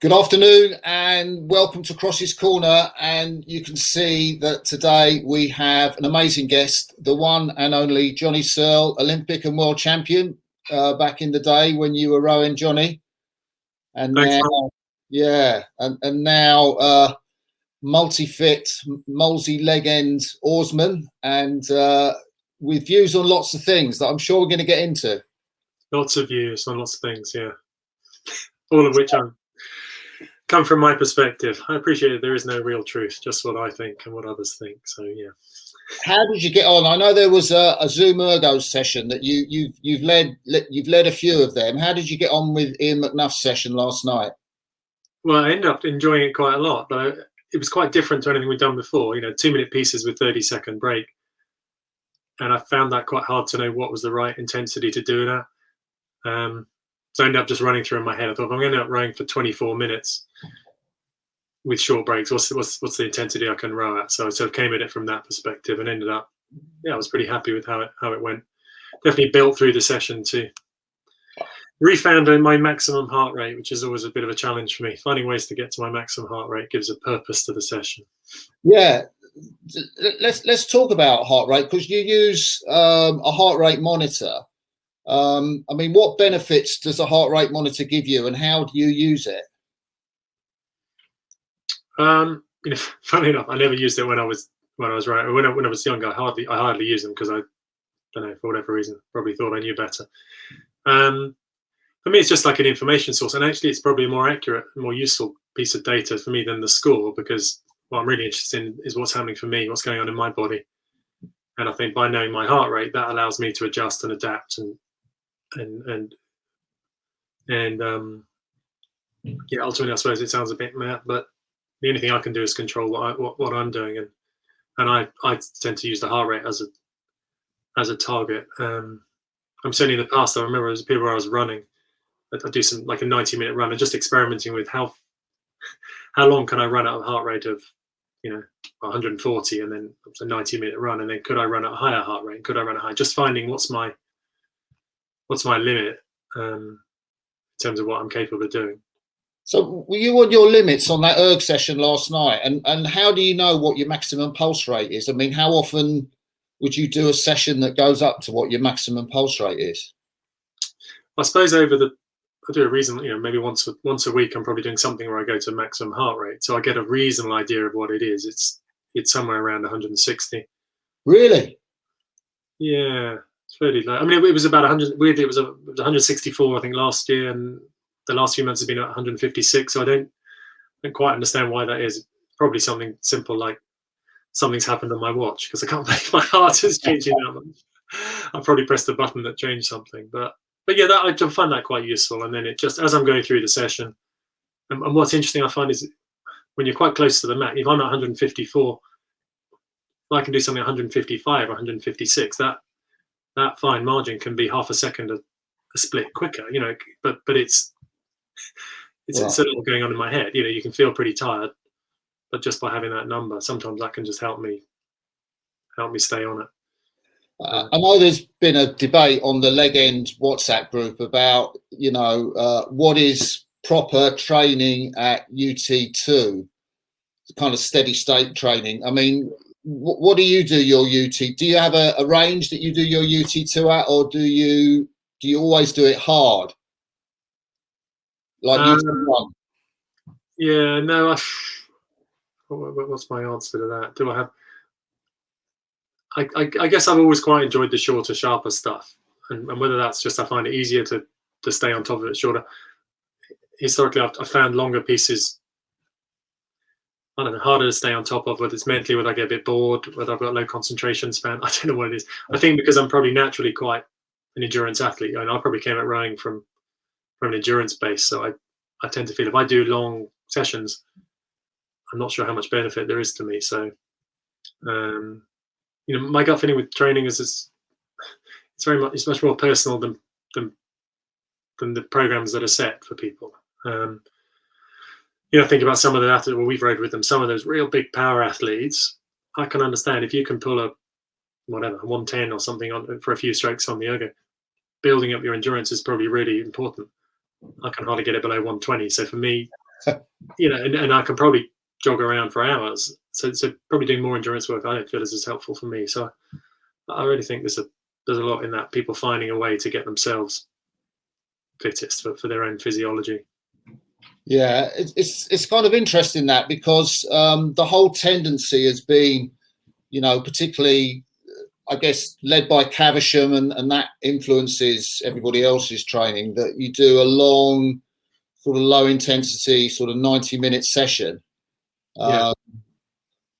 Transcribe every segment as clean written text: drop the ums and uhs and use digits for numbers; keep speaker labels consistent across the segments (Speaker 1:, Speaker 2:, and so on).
Speaker 1: Good afternoon and welcome to Crossy's Corner, and you can see that today we have an amazing guest, the one and only Jonny Searle, Olympic and world champion back in the day when you were rowing, Jonny. And
Speaker 2: Thanks,
Speaker 1: now multi-fit, Molesey leg end oarsman, and with views on lots of things that I'm sure we're going to get into.
Speaker 2: Lots of views on lots of things, yeah. All of which come from my perspective. I appreciate it. There is no real truth, just what I think and what others think. So yeah.
Speaker 1: How did you get on? I know there was a Zoom Ergos session that you've led a few of them. How did you get on with Ian McNuff's session last night?
Speaker 2: Well, I ended up enjoying it quite a lot, but it was quite different to anything we'd done before. 2-minute pieces with 30-second break, and I found that quite hard to know what was the right intensity to do that. So I ended up just running through in my head. I thought, if I'm going to end up rowing for 24 minutes with short breaks, what's the intensity I can row at? So I sort of came at it from that perspective and ended up, I was pretty happy with how it went. Definitely built through the session to refound my maximum heart rate, which is always a bit of a challenge for me. Finding ways to get to my maximum heart rate gives a purpose to the session.
Speaker 1: Yeah, let's talk about heart rate, because you use a heart rate monitor. I mean, what benefits does a heart rate monitor give you, and how do you use it?
Speaker 2: Funny enough, I never used it when I was right. When I was younger, I hardly used them because I don't know, for whatever reason, probably thought I knew better. For me, it's just like an information source, and actually, it's probably a more accurate, more useful piece of data for me than the score, because what I'm really interested in is what's happening for me, what's going on in my body, and I think by knowing my heart rate, that allows me to adjust and adapt and ultimately, I suppose it sounds a bit mad, but the only thing I can do is control what I'm doing, and I tend to use the heart rate as a target. I'm certainly in the past, I remember as a period where I was running, I'd do some like a 90-minute run and just experimenting with how long can I run at a heart rate of 140, and then it's a 90-minute run, and then could I run at a higher heart rate? Could I run at high? Just finding what's my limit in terms of what I'm capable of doing.
Speaker 1: So were you on your limits on that erg session last night? And how do you know what your maximum pulse rate is? I mean, how often would you do a session that goes up to what your maximum pulse rate is?
Speaker 2: I suppose I do a reasonable, maybe once a week, I'm probably doing something where I go to maximum heart rate. So I get a reasonable idea of what it is. It's somewhere around 160.
Speaker 1: Really?
Speaker 2: Yeah. It's fairly low. I mean, it was about 100. Weirdly, it was 164, I think, last year, and the last few months have been at 156. So I don't quite understand why that is. Probably something simple like something's happened on my watch, because I can't believe my heart is changing that much. I probably pressed the button that changed something, but yeah, I find that quite useful. And then it just, as I'm going through the session, and what's interesting I find is when you're quite close to the max, if I'm at 154, I can do something 155 or 156. That fine margin can be half a second a split quicker, but it's sort of going on in my head. You can feel pretty tired, but just by having that number, sometimes that can just help me stay on it.
Speaker 1: I know there's been a debate on the leg end WhatsApp group about, what is proper training at UT2, kind of steady state training. I mean, what do you do your UT? Do you have a range that you do your UT2 at, or do you always do it hard? Like UT1?
Speaker 2: Yeah, no. What's my answer to that? Do I have? I guess I've always quite enjoyed the shorter, sharper stuff, and whether that's just I find it easier to stay on top of it shorter. Historically, I've found longer pieces, I don't know, harder to stay on top of, whether it's mentally, whether I get a bit bored, whether I've got low concentration span. I don't know what it is. I think because I'm probably naturally quite an endurance athlete, and I probably came at rowing from an endurance base, so I tend to feel if I do long sessions, I'm not sure how much benefit there is to me. So. My gut feeling with training is it's much more personal than the programs that are set for people. Think about some of the athletes. Well, we've rowed with them. Some of those real big power athletes, I can understand if you can pull a 110 or something on for a few strokes on the ergo. Building up your endurance is probably really important. I can hardly get it below 120. So for me, and I can probably jog around for hours. So probably doing more endurance work I don't feel is as helpful for me. So I really think there's a lot in that, people finding a way to get themselves fittest for their own physiology.
Speaker 1: Yeah, it's kind of interesting that, because the whole tendency has been, particularly, I guess, led by Caversham, and that influences everybody else's training, that you do a long, sort of low intensity, sort of 90-minute session.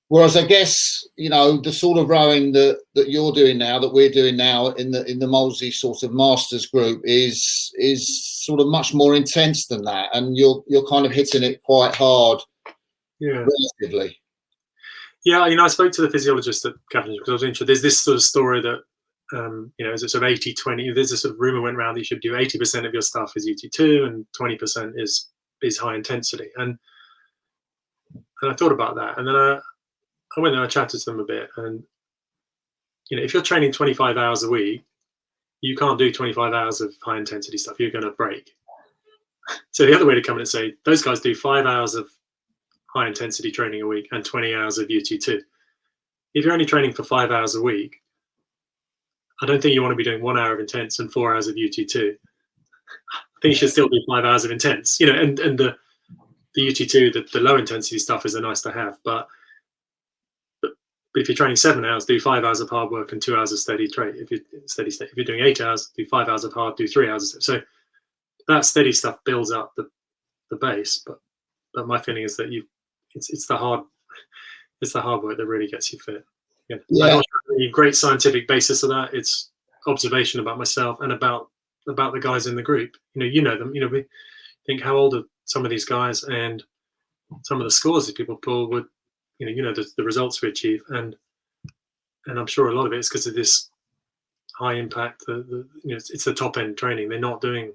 Speaker 1: Whereas I guess, the sort of rowing that you're doing now, that we're doing now in the Molesey sort of masters group is sort of much more intense than that, and you're kind of hitting it quite hard, relatively.
Speaker 2: Yeah, I spoke to the physiologist at Cavendish because I was interested. There's this sort of story that, is it sort of 80-20? There's a sort of rumor went around that you should do 80% of your stuff is UT2 and 20% is high intensity. And I thought about that, and then I went and I chatted to them a bit. And if you're training 25 hours a week, you can't do 25 hours of high intensity stuff. You're going to break. So the other way to come in and say, those guys do 5 hours of high intensity training a week and 20 hours of UT2. If you're only training for 5 hours a week, I don't think you want to be doing 1 hour of intense and 4 hours of UT2. I think you should still do 5 hours of intense, and the UT2, the low intensity stuff is a nice to have, but if you're training 7 hours, do 5 hours of hard work and 2 hours of steady trade. If you're doing 8 hours, do 5 hours of hard, do 3 hours. So that steady stuff builds up the base. But my feeling is that it's the hard work that really gets you fit. Yeah. I don't have any great scientific basis of that. It's observation about myself and about the guys in the group. You know them. We think, how old are some of these guys, and some of the scores that people pull would. The results we achieve, and I'm sure a lot of it is because of this high impact. It's the top end training. They're not doing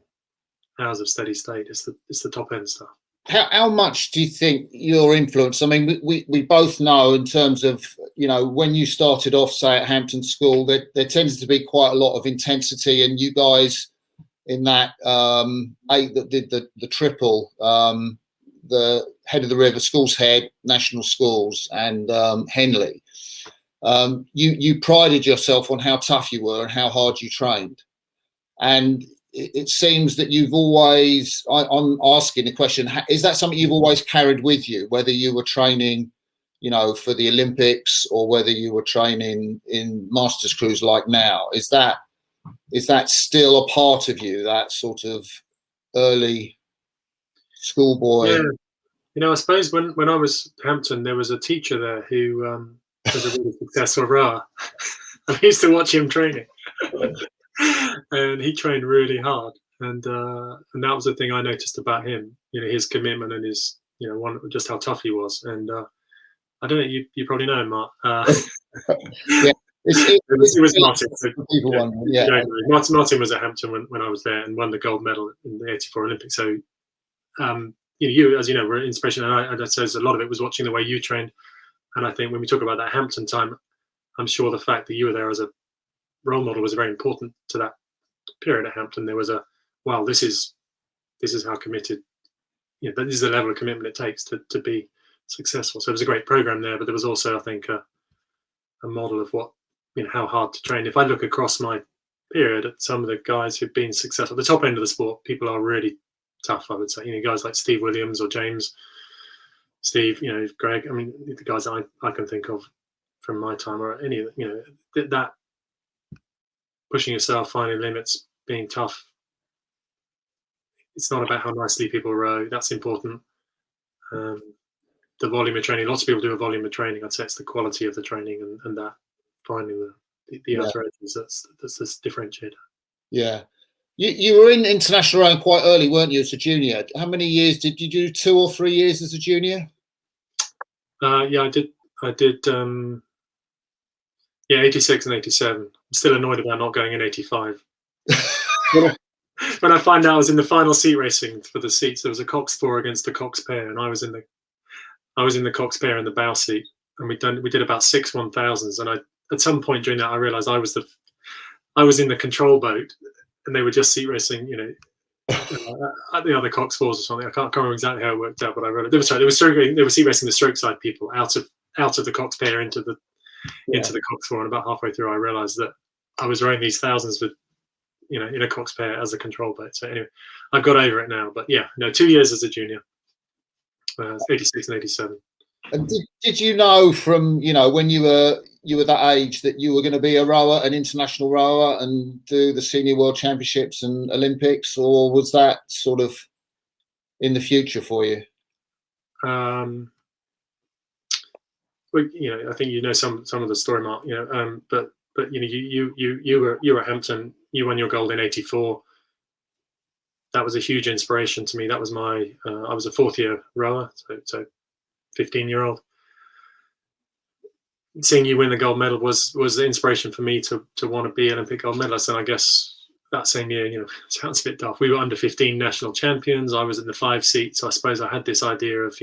Speaker 2: hours of steady state. It's the top end stuff.
Speaker 1: How much do you think your influence? I mean, we both know, in terms of when you started off, say, at Hampton School, there tends to be quite a lot of intensity, and you guys in that 8 that did the triple. The head of the river, Schools Head, National Schools, and Henley. You prided yourself on how tough you were and how hard you trained. And it seems that you've always, I'm asking the question, is that something you've always carried with you, whether you were training, for the Olympics, or whether you were training in Masters crews like now? Is that still a part of you, that sort of early schoolboy?
Speaker 2: Yeah. I suppose when I was at Hampton, there was a teacher there who was a really successful rower. I used to watch him training, and he trained really hard. And that was the thing I noticed about him. His commitment and his, just how tough he was. And I don't know, you probably know him, Mark.
Speaker 1: Yeah. It
Speaker 2: was Martin. So,
Speaker 1: people wonder, yeah.
Speaker 2: Martin was at Hampton when I was there and won the gold medal in the '84 Olympics. So, you, as you know, were an inspiration, and I suppose a lot of it was watching the way you trained. And I think when we talk about that Hampton time, I'm sure the fact that you were there as a role model was very important to that period at Hampton. There was wow, this is how committed, this is the level of commitment it takes to be successful. So it was a great program there, but there was also, I think, a model of what, how hard to train. If I look across my period at some of the guys who've been successful, at the top end of the sport, people are really tough, I would say. Guys like Steve Williams or James, Steve, Greg. I mean, the guys I can think of from my time, or any of that pushing yourself, finding limits, being tough. It's not about how nicely people row. That's important. The volume of training. Lots of people do a volume of training. I'd say it's the quality of the training and that finding the outer edges that's this differentiator. Yeah.
Speaker 1: You were in international rowing quite early, weren't you, as a junior? How many years did you do? 2 or 3 years as a junior?
Speaker 2: Yeah, I did. 86 and 87. I'm still annoyed about not going in 85. When I find out I was in the final seat racing for the seats, there was a Coxed 4 against a Coxed pair, and I was in the Coxed pair in the bow seat, and we did about 6 1000s, and at some point during that I realised I was in the control boat, and they were just seat racing, at the other Cox fours or something. I can't remember exactly how it worked out, but I wrote it. They were seat racing the stroke side people out of the Cox pair into the Cox four, and about halfway through, I realised that I was rowing these thousands with, in a Cox pair as a control boat. So anyway, I've got over it now. But yeah, no, 2 years as a junior, 86 and 87.
Speaker 1: And did you know from when you were that age that you were going to be a rower, an international rower, and do the senior world championships and Olympics, or was that sort of in the future for you?
Speaker 2: Well, I think some of the story, Mark. But you were at Hampton. You won your gold in '84. That was a huge inspiration to me. That was I was a fourth year rower, so 15-year-old. Seeing you win the gold medal was the inspiration for me to want to be Olympic gold medalist. And I guess that same year, sounds a bit daft, we were under 15 national champions. I was in the 5 seat, so I suppose I had this idea of,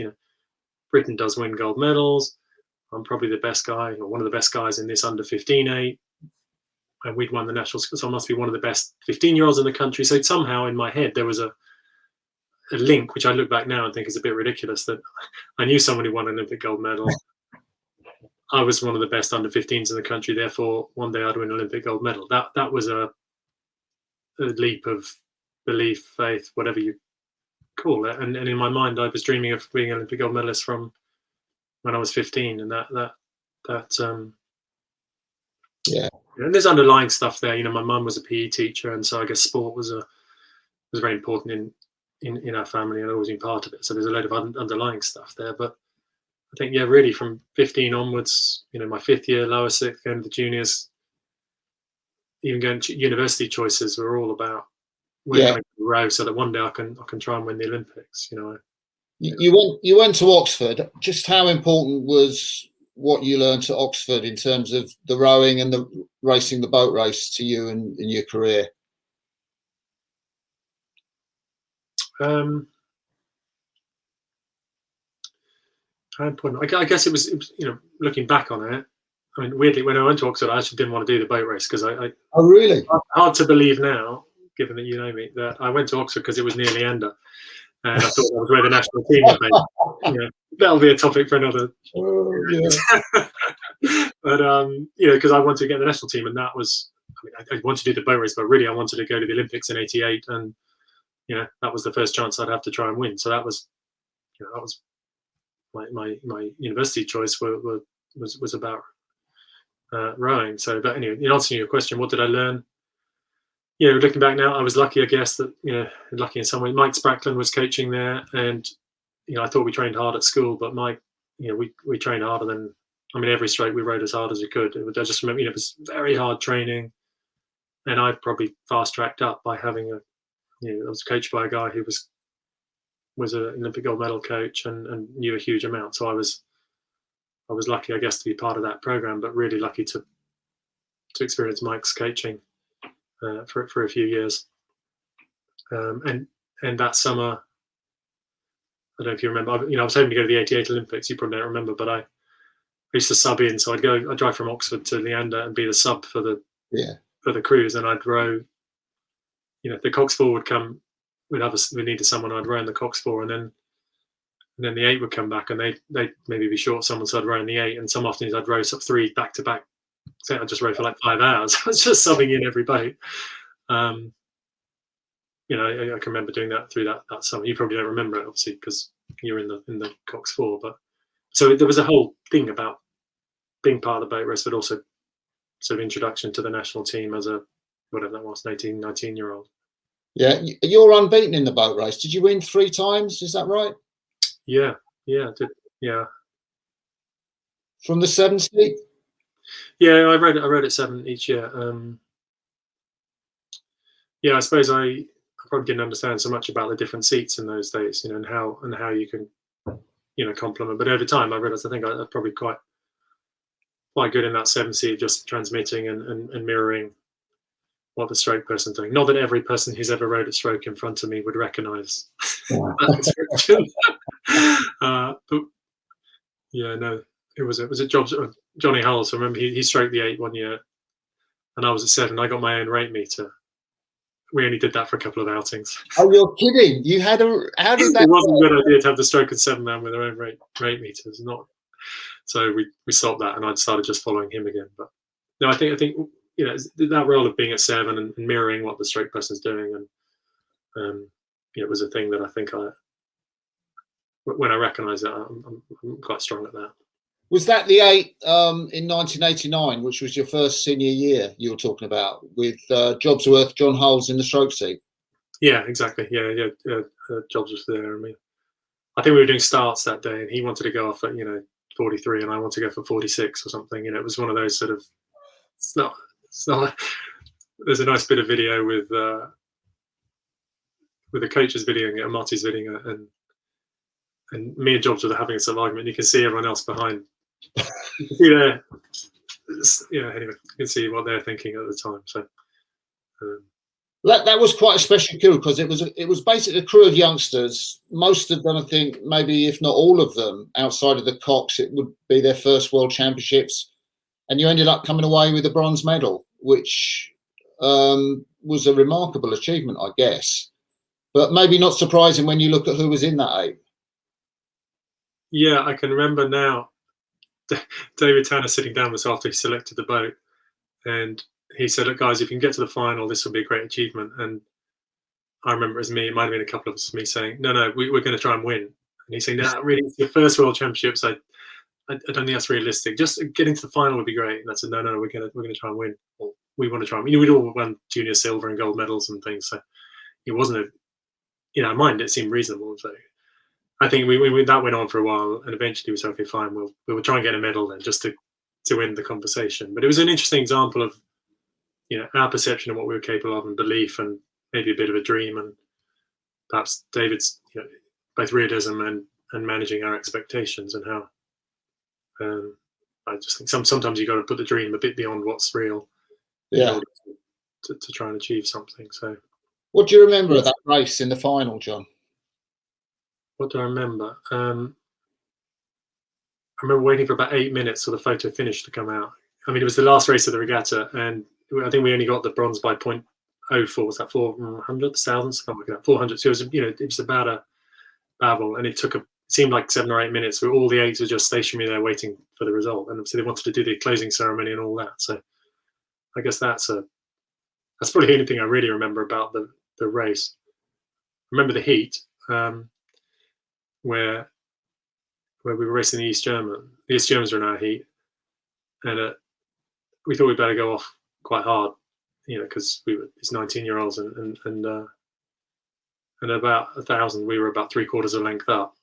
Speaker 2: Britain does win gold medals. I'm probably the best guy, or one of the best guys in this under 15 8. And we'd won the national, so I must be one of the best 15-year-olds in the country. So somehow in my head there was a link, which I look back now and think is a bit ridiculous, that I knew someone who won an Olympic gold medal. I was one of the best under 15s in the country, therefore one day I'd win an Olympic gold medal. That was a leap of belief, faith, whatever you call it. And in my mind, I was dreaming of being an Olympic gold medalist from when I was 15, and
Speaker 1: yeah.
Speaker 2: And there's underlying stuff there. My mum was a PE teacher, and so I guess sport was very important in our family, and I've always been part of it. So there's a load of underlying stuff there. But I think, really from 15 onwards, my 5th year, lower 6th, going to the juniors, even going to university choices were all about where can I row so that one day I can try and win the Olympics.
Speaker 1: You went to Oxford. Just how important was what you learned at Oxford in terms of the rowing and the racing the boat race to you in your career?
Speaker 2: How important? I guess it was, looking back on it. I mean, weirdly, when I went to Oxford, I actually didn't want to do the boat race because I.
Speaker 1: Oh, really?
Speaker 2: Hard to believe now, given that you know me, that I went to Oxford because it was near Leander, and I thought that was where the national team was based. That'll be a topic for another.
Speaker 1: Oh, yeah.
Speaker 2: But because I wanted to get the national team, and that was. I wanted to do the boat race, but really I wanted to go to the Olympics in '88, and that was the first chance I'd have to try and win. So that was, that was my university choice was about rowing. So, but anyway, in answering your question, what did I learn? Looking back now, I was lucky, I guess, that lucky in some way. Mike Sprackland was coaching there, and I thought we trained hard at school, but Mike, we trained harder than. I mean, every stroke we rowed as hard as we could. I just remember, it was very hard training, and I probably fast tracked up by having I was coached by a guy who was an Olympic gold medal coach and knew a huge amount. So I was lucky, I guess, to be part of that program, but really lucky to experience Mike's coaching for a few years. And that summer, I don't know if you remember, I was hoping to go to the '88 Olympics. You probably don't remember, but I used to sub in. So I'd drive from Oxford to Leander and be the sub for the cruise, and I'd row. The Cox 4 would come. We needed someone. I'd row in the Cox 4, and then the 8 would come back, and they'd maybe be short someone, so I'd row in the 8. And some afternoons I'd row 3 back to back. So I'd just row for like 5 hours. I was just subbing in every boat. I can remember doing that through that summer. You probably don't remember it, obviously, because you're in the Cox 4. But so there was a whole thing about being part of the boat race, but also sort of introduction to the national team as a whatever that was, 19-year-old.
Speaker 1: Yeah, you're unbeaten in the boat race. Did you win 3 times? Is that right?
Speaker 2: Yeah, I did. Yeah.
Speaker 1: From the 7 seat?
Speaker 2: Yeah, I rode it 7 each year. I suppose I probably didn't understand so much about the different seats in those days, and how you can, complement. But over time, I realized I think I'm probably quite good in that 7 seat, just transmitting and mirroring what the stroke person's doing. Not that every person who's ever rowed a stroke in front of me would recognise that description. But yeah, no, it was a job. Jonny Searle, so I remember he stroked the 8 one year, and I was at 7. I got my own rate meter, we only did that for a couple of outings.
Speaker 1: Oh, you're kidding! You had a how did that?
Speaker 2: It wasn't a good idea to have the stroke and 7-man with their own rate meters. Not so we stopped that, and I started just following him again. But no, I think that role of being at 7 and mirroring what the stroke person's doing, and it was a thing that I think when I recognised that, I'm quite strong at that.
Speaker 1: Was that the 8 in 1989, which was your first senior year you were talking about, with Jobsworth, John Hulls in the stroke seat?
Speaker 2: Yeah, exactly. Yeah. Jobs was there. I mean, I think we were doing starts that day, and he wanted to go off at 43, and I wanted to go for 46 or something. It was one of those sort of. It's not. There's a nice bit of video with the coaches videoing it and Marty's videoing it, and me and Jobs were having some argument. You can see everyone else behind. You can see there. Anyway, you can see what they're thinking at the time. So.
Speaker 1: That was quite a special crew, because it was basically a crew of youngsters. Most of them, I think, maybe if not all of them, outside of the Coxed, it would be their first World Championships, and you ended up coming away with a bronze medal, which was a remarkable achievement, I guess. But maybe not surprising when you look at who was in that 8.
Speaker 2: Yeah, I can remember now. David Tanner sitting down with us after he selected the boat, and he said, "Look, guys, if you can get to the final, this will be a great achievement." And I remember it was me, it might have been a couple of us, me saying, no, we're going to try and win. And he's saying, no, really, it's your first World Championships. I don't think that's realistic. Just getting to the final would be great. And I said, no, we're going to try and win. Or we want to try and win. We'd all won junior silver and gold medals and things. So it wasn't in our mind, it seemed reasonable. So I think that went on for a while, and eventually we said, okay, fine, we'll try and get a medal then, just to win the conversation. But it was an interesting example of our perception of what we were capable of, and belief, and maybe a bit of a dream, and perhaps David's both realism and managing our expectations, and how I just think sometimes you got to put the dream a bit beyond what's real, in order to try and achieve something. So,
Speaker 1: what do you remember of that race in the final, John?
Speaker 2: What do I remember? I remember waiting for about 8 minutes for the photo finish to come out. I mean, it was the last race of the regatta, and I think we only got the bronze by 0.04. Was that 400 thousandths? Something like that. 400. So it was about a babble, and it seemed like 7 or 8 minutes where all the 8s were just stationary there waiting for the result, and obviously they wanted to do the closing ceremony and all that. So I guess that's probably the only thing I really remember about the race. I remember the heat, where we were racing the East German. The East Germans were in our heat, and we thought we'd better go off quite hard, because we were these 19-year-olds, and about 1,000, we were about 3/4 of a length up.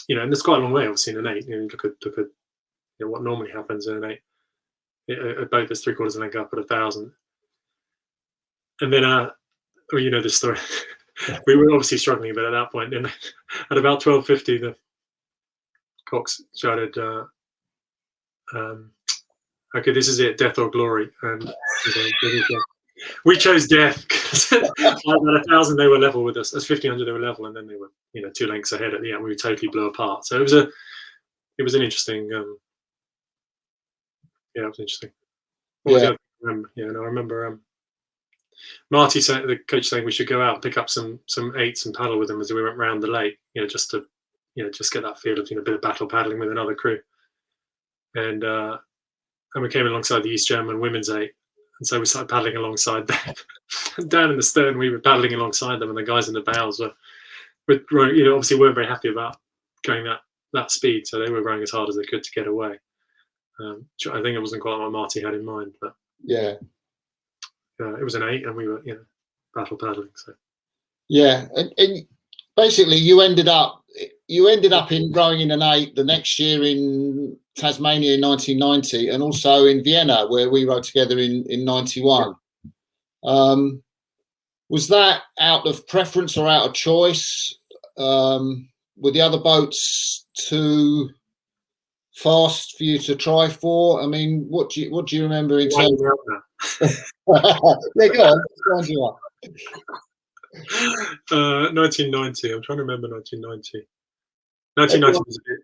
Speaker 2: And there's quite a long way, obviously, in an 8. Look at what normally happens in an 8. A boat that's 3/4 of a length up at 1,000, and then the story. We were obviously struggling a bit at that point. And at about 12:50, the Cox shouted, "Okay, this is it, death or glory." And we chose death, because at 1,000 they were level with us. At 1,500 they were level, and then they were 2 lengths ahead at the end. We totally blew apart. So it was an interesting. It was interesting. I remember Marty saying, the coach saying, we should go out and pick up some 8s and paddle with them as we went round the lake, just to just get that feel of a bit of battle paddling with another crew. And we came alongside the East German women's 8, and so we started paddling alongside them. Down in the stern, we were paddling alongside them, and the guys in the bows were obviously weren't very happy about going that speed, so they were rowing as hard as they could to get away. I think it wasn't quite what Marty had in mind, but
Speaker 1: yeah,
Speaker 2: it was an 8, and we were battle paddling. So
Speaker 1: and basically you ended up in rowing in an 8 the next year in Tasmania in 1990, and also in Vienna, where we rowed together in 91. Was that out of preference or out of choice? Were the other boats too fast for you to try for? I mean, what do you remember in terms of yeah, go on, let's you up.
Speaker 2: 1990. I'm trying to remember 1990. 1990 was a bit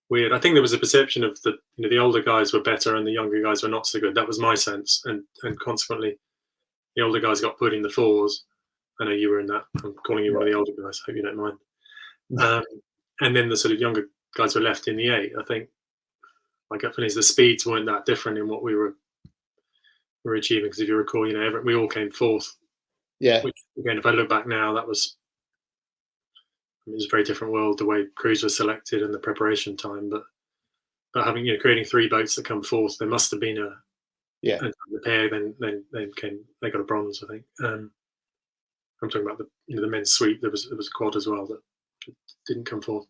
Speaker 2: weird. I think there was a perception of the older guys were better and the younger guys were not so good. That was my sense, and consequently, the older guys got put in the 4s. I know you were in that. I'm calling you one of the older guys. I hope you don't mind. And then the sort of younger guys were left in the 8. I think my gut feeling is the speeds weren't that different in what we were achieving. Because if you recall, we all came 4th.
Speaker 1: Yeah.
Speaker 2: Which, again, if I look back now, it was a very different world, the way crews were selected and the preparation time. But having creating 3 boats that come 4th, there must have been a pair. Then they got a bronze, I think. I'm talking about the men's sweep. There was a quad as well that didn't come 4th.